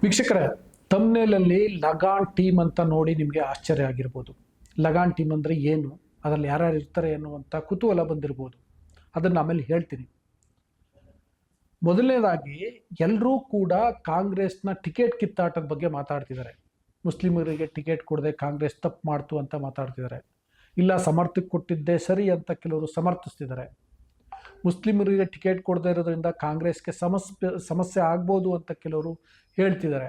ವೀಕ್ಷಕರೇ, ತಮ್ನೇಲಲ್ಲಿ ಲಗಾನ್ ಟೀಮ್ ಅಂತ ನೋಡಿ ನಿಮಗೆ ಆಶ್ಚರ್ಯ ಆಗಿರ್ಬೋದು. ಲಗಾನ್ ಟೀಮ್ ಅಂದರೆ ಏನು, ಅದರಲ್ಲಿ ಯಾರ್ಯಾರು ಇರ್ತಾರೆ ಅನ್ನುವಂಥ ಕುತೂಹಲ ಬಂದಿರ್ಬೋದು. ಅದನ್ನು ಆಮೇಲೆ ಹೇಳ್ತೀನಿ. ಮೊದಲನೇದಾಗಿ ಎಲ್ಲರೂ ಕೂಡ ಕಾಂಗ್ರೆಸ್ನ ಟಿಕೆಟ್ ಕಿತ್ತಾಟದ ಬಗ್ಗೆ ಮಾತಾಡ್ತಿದ್ದಾರೆ. ಮುಸ್ಲಿಮರಿಗೆ ಟಿಕೆಟ್ ಕೊಡದೆ ಕಾಂಗ್ರೆಸ್ ತಪ್ಪು ಮಾಡ್ತು ಅಂತ ಮಾತಾಡ್ತಿದ್ದಾರೆ. ಇಲ್ಲ, ಸಮರ್ಥಕ್ಕೆ ಕೊಟ್ಟಿದ್ದೇ ಸರಿ ಅಂತ ಕೆಲವರು ಸಮರ್ಥಿಸ್ತಿದ್ದಾರೆ. ಮುಸ್ಲಿಮರಿಗೆ ಟಿಕೆಟ್ ಕೊಡದೇ ಇರೋದ್ರಿಂದ ಕಾಂಗ್ರೆಸ್ಗೆ ಸಮಸ್ಯೆ ಆಗ್ಬೋದು ಅಂತ ಕೆಲವರು ಹೇಳ್ತಿದ್ದಾರೆ.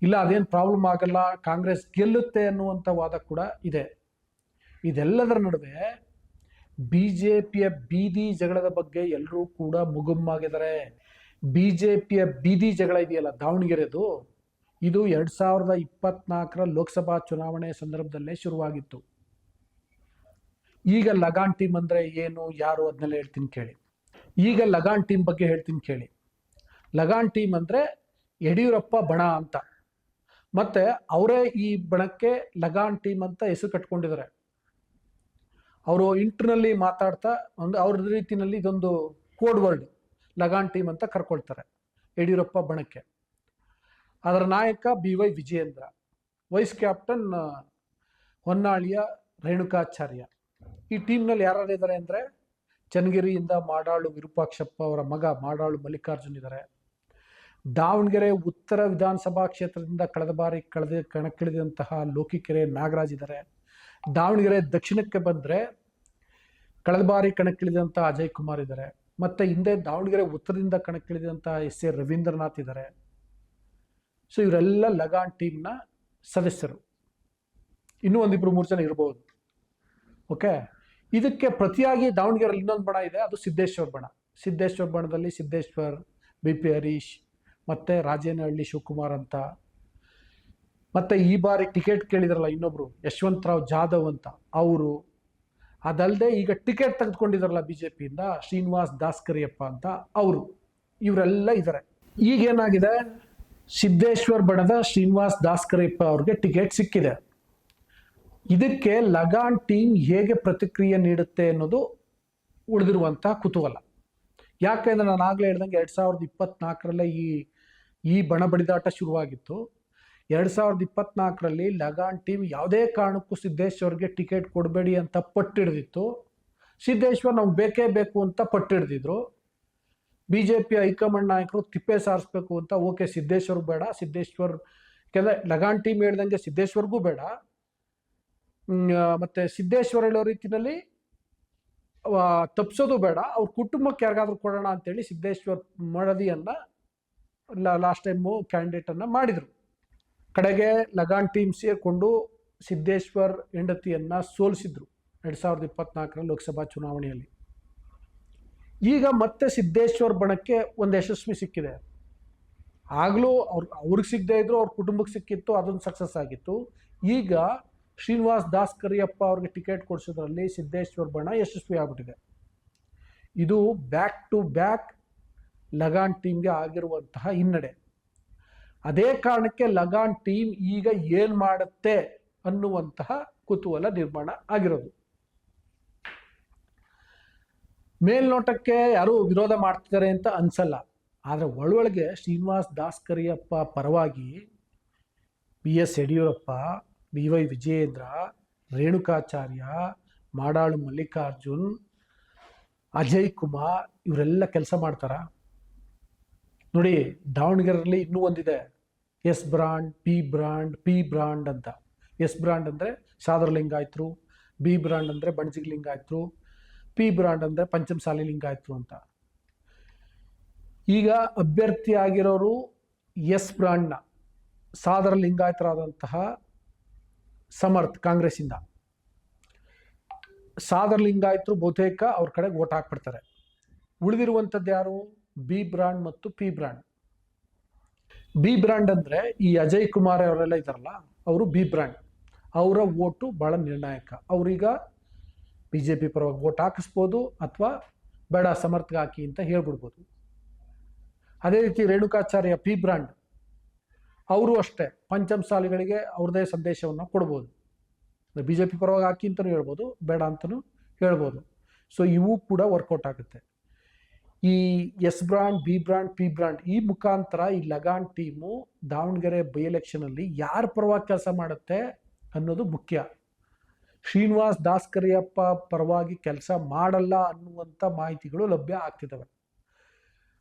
ಇಲ್ಲ, ಅದೇನು ಪ್ರಾಬ್ಲಮ್ ಆಗಲ್ಲ, ಕಾಂಗ್ರೆಸ್ ಗೆಲ್ಲುತ್ತೆ ಅನ್ನುವಂಥ ವಾದ ಕೂಡ ಇದೆ. ಇದೆಲ್ಲದರ ನಡುವೆ BJPಯ ಬೀದಿ ಜಗಳದ ಬಗ್ಗೆ ಎಲ್ಲರೂ ಕೂಡ ಮುಗುಮ್ಮಾಗಿದ್ದಾರೆ. BJPಯ ಬೀದಿ ಜಗಳ ಇದೆಯಲ್ಲ ದಾವಣಗೆರೆದು, ಇದು 2024ರ ಲೋಕಸಭಾ ಚುನಾವಣೆ ಸಂದರ್ಭದಲ್ಲೇ ಶುರುವಾಗಿತ್ತು. ಈಗ ಲಗಾನ್ ಟೀಮ್ ಅಂದರೆ ಏನು, ಯಾರು, ಅದನ್ನೆಲ್ಲ ಹೇಳ್ತೀನಿ ಕೇಳಿ. ಈಗ ಲಗಾನ್ ಟೀಮ್ ಬಗ್ಗೆ ಹೇಳ್ತೀನಿ ಕೇಳಿ. ಲಗಾನ್ ಟೀಮ್ ಅಂದರೆ ಯಡಿಯೂರಪ್ಪ ಬಣ ಅಂತ, ಮತ್ತೆ ಅವರೇ ಈ ಬಣಕ್ಕೆ ಲಗಾನ್ ಟೀಮ್ ಅಂತ ಹೆಸರು ಕಟ್ಕೊಂಡಿದ್ದಾರೆ. ಅವರು ಇಂಟರ್ನಲ್ಲಿ ಮಾತಾಡ್ತಾ ಅವ್ರ ರೀತಿಯಲ್ಲಿ ಇದೊಂದು ಕೋಡ್ ವರ್ಡ್ ಲಗಾನ್ ಟೀಮ್ ಅಂತ ಕರ್ಕೊಳ್ತಾರೆ ಯಡಿಯೂರಪ್ಪ ಬಣಕ್ಕೆ. ಅದರ ನಾಯಕ BY ವಿಜಯೇಂದ್ರ, ವೈಸ್ ಕ್ಯಾಪ್ಟನ್ ಹೊನ್ನಾಳಿಯ ರೇಣುಕಾಚಾರ್ಯ. ಈ ಟೀಮ್ನಲ್ಲಿ ಯಾರಿದ್ದಾರೆ ಅಂದರೆ ಚನ್ನಗಿರಿಯಿಂದ ಮಾಡಾಳು ವಿರೂಪಾಕ್ಷಪ್ಪ ಅವರ ಮಗ ಮಾಡಾಳು ಮಲ್ಲಿಕಾರ್ಜುನ್ ಇದ್ದಾರೆ. ದಾವಣಗೆರೆ ಉತ್ತರ ವಿಧಾನಸಭಾ ಕ್ಷೇತ್ರದಿಂದ ಕಳೆದ ಬಾರಿ ಕಣಕ್ಕಿಳಿದಂತಹ ಲೋಕಿಕೆರೆ ನಾಗರಾಜ್ ಇದ್ದಾರೆ. ದಾವಣಗೆರೆ ದಕ್ಷಿಣಕ್ಕೆ ಬಂದರೆ ಕಳೆದ ಬಾರಿ ಕಣಕ್ಕಿಳಿದಂಥ ಅಜಯ್ ಕುಮಾರ್ ಇದ್ದಾರೆ. ಮತ್ತು ಹಿಂದೆ ದಾವಣಗೆರೆ ಉತ್ತರದಿಂದ ಕಣಕ್ಕಿಳಿದಂಥ SA ರವೀಂದ್ರನಾಥ್ ಇದ್ದಾರೆ. ಸೊ ಇವರೆಲ್ಲ ಲಗಾನ್ ಟೀಮ್ನ ಸದಸ್ಯರು. ಇನ್ನೂ ಒಂದಿಬ್ರು ಮೂರು ಜನ ಇರ್ಬೋದು. ಓಕೆ, ಇದಕ್ಕೆ ಪ್ರತಿಯಾಗಿ ದಾವಣಗೆರೆಯಲ್ಲಿ ಇನ್ನೊಂದು ಬಣ ಇದೆ, ಅದು ಸಿದ್ದೇಶ್ವರ ಬಣ. ಸಿದ್ದೇಶ್ವರ ಬಣದಲ್ಲಿ ಸಿದ್ದೇಶ್ವರ್, BP ಹರೀಶ್, ಮತ್ತು ರಾಜೇನಹಳ್ಳಿ ಶಿವಕುಮಾರ್ ಅಂತ, ಮತ್ತು ಈ ಬಾರಿ ಟಿಕೆಟ್ ಕೇಳಿದ್ರಲ್ಲ ಇನ್ನೊಬ್ರು ಯಶವಂತರಾವ್ ಜಾಧವ್ ಅಂತ ಅವರು, ಅದಲ್ಲದೆ ಈಗ ಟಿಕೆಟ್ ತೆಗೆದುಕೊಂಡಿದಾರಲ್ಲ BJPಯಿಂದ ಶ್ರೀನಿವಾಸ್ ದಾಸ್ಕರಿಯಪ್ಪ ಅಂತ ಅವರು, ಇವರೆಲ್ಲ ಇದ್ದಾರೆ. ಈಗೇನಾಗಿದೆ, ಸಿದ್ದೇಶ್ವರ್ ಬಣದ ಶ್ರೀನಿವಾಸ್ ದಾಸ್ಕರಿಯಪ್ಪ ಅವ್ರಿಗೆ ಟಿಕೆಟ್ ಸಿಕ್ಕಿದೆ. ಇದಕ್ಕೆ ಲಗಾನ್ ಟೀಮ್ ಹೇಗೆ ಪ್ರತಿಕ್ರಿಯೆ ನೀಡುತ್ತೆ ಅನ್ನೋದು ಉಳಿದಿರುವಂಥ ಕುತೂಹಲ. ಯಾಕೆಂದರೆ ನಾನು ಆಗಲೇ ಹೇಳ್ದಂಗೆ 2024ರಲ್ಲೇ ಈ ಬಣ ಬಡಿದಾಟ ಶುರುವಾಗಿತ್ತು. 2024ರಲ್ಲಿ ಲಗಾನ್ ಟೀಮ್ ಯಾವುದೇ ಕಾರಣಕ್ಕೂ ಸಿದ್ದೇಶ್ವರ್ಗೆ ಟಿಕೆಟ್ ಕೊಡಬೇಡಿ ಅಂತ ಪಟ್ಟಿಡ್ದಿತ್ತು. ಸಿದ್ದೇಶ್ವರ್ ನಮ್ಗೆ ಬೇಕೇ ಬೇಕು ಅಂತ ಪಟ್ಟಿಡ್ದಿದ್ರು. BJP ಹೈಕಮಾಂಡ್ ನಾಯಕರು ತಿಪ್ಪೆ ಸಾರಿಸ್ಬೇಕು ಅಂತ, ಓಕೆ ಸಿದ್ದೇಶ್ವರ್ ಬೇಡ, ಸಿದ್ದೇಶ್ವರ್ ಯಾಕೆಂದರೆ ಲಗಾನ್ ಟೀಮ್ ಹೇಳ್ದಂಗೆ ಸಿದ್ದೇಶ್ವರ್ಗೂ ಬೇಡ, ಮತ್ತು ಸಿದ್ದೇಶ್ವರ್ ಹೇಳೋ ರೀತಿಯಲ್ಲಿ ತಪ್ಪಿಸೋದು ಬೇಡ, ಅವ್ರ ಕುಟುಂಬಕ್ಕೆ ಯಾರಿಗಾದ್ರೂ ಕೊಡೋಣ ಅಂತೇಳಿ ಸಿದ್ದೇಶ್ವರ್ ಮಡದಿಯನ್ನು ಲಾಸ್ಟ್ ಟೈಮು ಕ್ಯಾಂಡಿಡೇಟನ್ನು ಮಾಡಿದರು. ಕಡೆಗೆ ಲಗಾನ್ ಟೀಮ್ ಸೇರಿಕೊಂಡು ಸಿದ್ದೇಶ್ವರ್ ಹೆಂಡತಿಯನ್ನು ಸೋಲಿಸಿದ್ರು 2024ರ ಲೋಕಸಭಾ ಚುನಾವಣೆಯಲ್ಲಿ. ಈಗ ಮತ್ತೆ ಸಿದ್ದೇಶ್ವರ್ ಬಣಕ್ಕೆ ಒಂದು ಯಶಸ್ವಿ ಸಿಕ್ಕಿದೆ. ಆಗಲೂ ಅವ್ರಿಗೆ ಸಿಗದೇ ಇದ್ರು, ಅವ್ರ ಕುಟುಂಬಕ್ಕೆ ಸಿಕ್ಕಿತ್ತು, ಅದೊಂದು ಸಕ್ಸಸ್ ಆಗಿತ್ತು. ಈಗ ಶ್ರೀನಿವಾಸ್ ದಾಸ್ಕರಿಯಪ್ಪ ಅವ್ರಿಗೆ ಟಿಕೆಟ್ ಕೊಡಿಸೋದ್ರಲ್ಲಿ ಸಿದ್ದೇಶ್ವರ್ ಬಣ ಯಶಸ್ವಿ ಆಗ್ಬಿಟ್ಟಿದೆ. ಇದು ಬ್ಯಾಕ್ ಟು ಬ್ಯಾಕ್ ಲಗಾನ್ ಟೀಮ್ಗೆ ಆಗಿರುವಂತಹ ಹಿನ್ನಡೆ. ಅದೇ ಕಾರಣಕ್ಕೆ ಲಗಾನ್ ಟೀಮ್ ಈಗ ಏನು ಮಾಡುತ್ತೆ ಅನ್ನುವಂತಹ ಕುತೂಹಲ ನಿರ್ಮಾಣ ಆಗಿರೋದು. ಮೇಲ್ನೋಟಕ್ಕೆ ಯಾರು ವಿರೋಧ ಮಾಡ್ತಿದ್ದಾರೆ ಅಂತ ಅನ್ಸಲ್ಲ, ಆದರೆ ಒಳೊಳಗೆ ಶ್ರೀನಿವಾಸ್ ದಾಸ್ಕರಿಯಪ್ಪ ಪರವಾಗಿ BS ಯಡಿಯೂರಪ್ಪ, BY ವಿಜಯೇಂದ್ರ, ರೇಣುಕಾಚಾರ್ಯ, ಮಾಡಾಳು ಮಲ್ಲಿಕಾರ್ಜುನ್, ಅಜಯ್ ಕುಮಾರ್ ಇವರೆಲ್ಲ ಕೆಲಸ ಮಾಡ್ತಾರ ನೋಡಿ. ದಾವಣಗೆರೆಯಲ್ಲಿ ಇನ್ನೂ ಒಂದಿದೆ, S ಬ್ರಾಂಡ್, P ಬ್ರಾಂಡ್ ಅಂತ. S ಬ್ರಾಂಡ್ ಅಂದರೆ ಸಾದರ ಲಿಂಗಾಯತರು, B ಬ್ರಾಂಡ್ ಅಂದರೆ ಬಣಜಿಗ ಲಿಂಗಾಯತರು, P ಬ್ರಾಂಡ್ ಅಂದರೆ ಪಂಚಮಸಾಲಿ ಲಿಂಗಾಯತರು ಅಂತ. ಈಗ ಅಭ್ಯರ್ಥಿ ಆಗಿರೋರು S ಬ್ರಾಂಡ್ನ ಸಾದರ ಲಿಂಗಾಯತರಾದಂತಹ ಸಮರ್ಥ್ ಕಾಂಗ್ರೆಸ್ಸಿಂದ. ಸಾದರ ಲಿಂಗಾಯತರು ಬಹುತೇಕ ಅವ್ರ ಕಡೆಗೆ ಓಟ್ ಹಾಕ್ಬಿಡ್ತಾರೆ. ಉಳಿದಿರುವಂಥದ್ದು ಯಾರು, B ಬ್ರಾಂಡ್ ಮತ್ತು P ಬ್ರಾಂಡ್. B ಬ್ರಾಂಡ್ ಅಂದರೆ ಈ ಅಜಯ್ ಕುಮಾರ್ ಅವರೆಲ್ಲ ಇದ್ದಾರಲ್ಲ, ಅವರು B ಬ್ರಾಂಡ್. ಅವರ ಓಟು ಭಾಳ ನಿರ್ಣಾಯಕ. ಅವರೀಗ BJP ಪರವಾಗಿ ಓಟ್ ಹಾಕಿಸ್ಬೋದು ಅಥವಾ ಬೇಡ ಸಮರ್ಥ್ಗೆ ಹಾಕಿ ಅಂತ ಹೇಳ್ಬಿಡ್ಬೋದು. ಅದೇ ರೀತಿ ರೇಣುಕಾಚಾರ್ಯ P ಬ್ರಾಂಡ್, ಅವರು ಅಷ್ಟೇ ಪಂಚಮಸಾಲಿಗಳಿಗೆ ಅವ್ರದ್ದೇ ಸಂದೇಶವನ್ನು ಕೊಡ್ಬೋದು. BJP ಪರವಾಗಿ ಹಾಕಿ ಅಂತಲೂ ಹೇಳ್ಬೋದು, ಬೇಡ ಅಂತಲೂ ಹೇಳ್ಬೋದು. ಸೊ ಇವು ಕೂಡ ವರ್ಕೌಟ್ ಆಗುತ್ತೆ. ಈ S brand, B brand, P brand ಈ ಮುಖಾಂತರ ಈ ಲಗಾನ್ ಟೀಮು ದಾವಣಗೆರೆ ಬೈ ಎಲೆಕ್ಷನಲ್ಲಿ ಯಾರ ಪರವಾಗಿ ಕೆಲಸ ಮಾಡುತ್ತೆ ಅನ್ನೋದು ಮುಖ್ಯ. ಶ್ರೀನಿವಾಸ್ ದಾಸ್ಕರಿಯಪ್ಪ ಪರವಾಗಿ ಕೆಲಸ ಮಾಡಲ್ಲ ಅನ್ನುವಂಥ ಮಾಹಿತಿಗಳು ಲಭ್ಯ ಆಗ್ತಿದ್ದಾವೆ.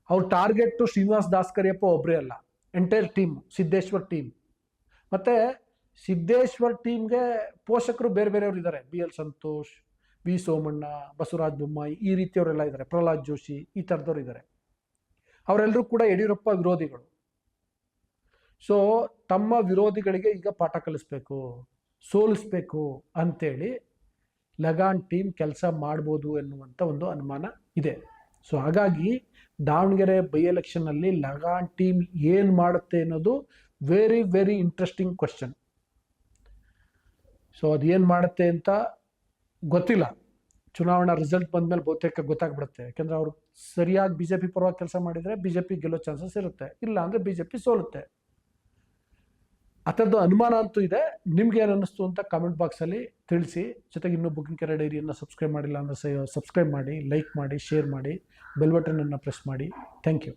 ಅವ್ರ ಟಾರ್ಗೆಟ್ ಶ್ರೀನಿವಾಸ್ ದಾಸ್ಕರಿಯಪ್ಪ ಒಬ್ಬರೇ ಅಲ್ಲ, ಎಂಟೈರ್ ಟೀಮ್, ಸಿದ್ದೇಶ್ವರ್ ಟೀಮ್. ಮತ್ತೆ ಸಿದ್ದೇಶ್ವರ್ ಟೀಮ್ಗೆ ಪೋಷಕರು ಬೇರೆ ಬೇರೆಯವರು ಇದ್ದಾರೆ. B L Santosh, V Somanna, Basavaraj Bommai ಈ ರೀತಿಯವರೆಲ್ಲ ಇದ್ದಾರೆ, ಪ್ರಹ್ಲಾದ್ ಜೋಶಿ ಈ ಥರದವ್ರು ಇದ್ದಾರೆ. ಅವರೆಲ್ಲರೂ ಕೂಡ ಯಡಿಯೂರಪ್ಪ ವಿರೋಧಿಗಳು. ಸೊ ತಮ್ಮ ವಿರೋಧಿಗಳಿಗೆ ಈಗ ಪಾಠ ಕಲಿಸ್ಬೇಕು, ಸೋಲಿಸ್ಬೇಕು ಅಂತೇಳಿ ಲಗಾನ್ ಟೀಮ್ ಕೆಲಸ ಮಾಡ್ಬೋದು ಎನ್ನುವಂಥ ಒಂದು ಅನುಮಾನ ಇದೆ. ಸೊ ಹಾಗಾಗಿ ದಾವಣಗೆರೆ ಬೈ ಎಲೆಕ್ಷನ್ನಲ್ಲಿ ಲಗಾನ್ ಟೀಮ್ ಏನು ಮಾಡುತ್ತೆ ಅನ್ನೋದು very very interesting question. So ಅದೇನು ಮಾಡುತ್ತೆ ಅಂತ ಗೊತ್ತಿಲ್ಲ. ಚುನಾವಣಾ ರಿಸಲ್ಟ್ ಬಂದಮೇಲೆ ಬಹುತೇಕ ಗೊತ್ತಾಗ್ಬಿಡುತ್ತೆ. ಯಾಕೆಂದರೆ ಅವರು ಸರಿಯಾಗಿ ಬಿ ಜೆ ಪಿ ಪರವಾಗಿ ಕೆಲಸ ಮಾಡಿದರೆ ಬಿ ಜೆ ಪಿ ಗೆಲ್ಲೋ ಚಾನ್ಸಸ್ ಇರುತ್ತೆ, ಇಲ್ಲ ಅಂದರೆ ಬಿ ಜೆ ಪಿ ಸೋಲುತ್ತೆ. ಆ ಥರದ್ದು ಅನುಮಾನ ಅಂತೂ ಇದೆ. ನಿಮ್ಗೆ ಏನು ಅನ್ನಿಸ್ತು ಅಂತ ಕಾಮೆಂಟ್ ಬಾಕ್ಸಲ್ಲಿ ತಿಳಿಸಿ. ಜೊತೆಗೆ ಇನ್ನೂ ಬುಕ್ಕಿಂಗ್ ಕೆರೆ ಡೈರಿಯನ್ನು ಸಬ್ಸ್ಕ್ರೈಬ್ ಮಾಡಿಲ್ಲ ಅಂದರೆ ಸಬ್ಸ್ಕ್ರೈಬ್ ಮಾಡಿ, ಲೈಕ್ ಮಾಡಿ, ಶೇರ್ ಮಾಡಿ, ಬೆಲ್ ಬಟನನ್ನು ಪ್ರೆಸ್ ಮಾಡಿ. Thank you.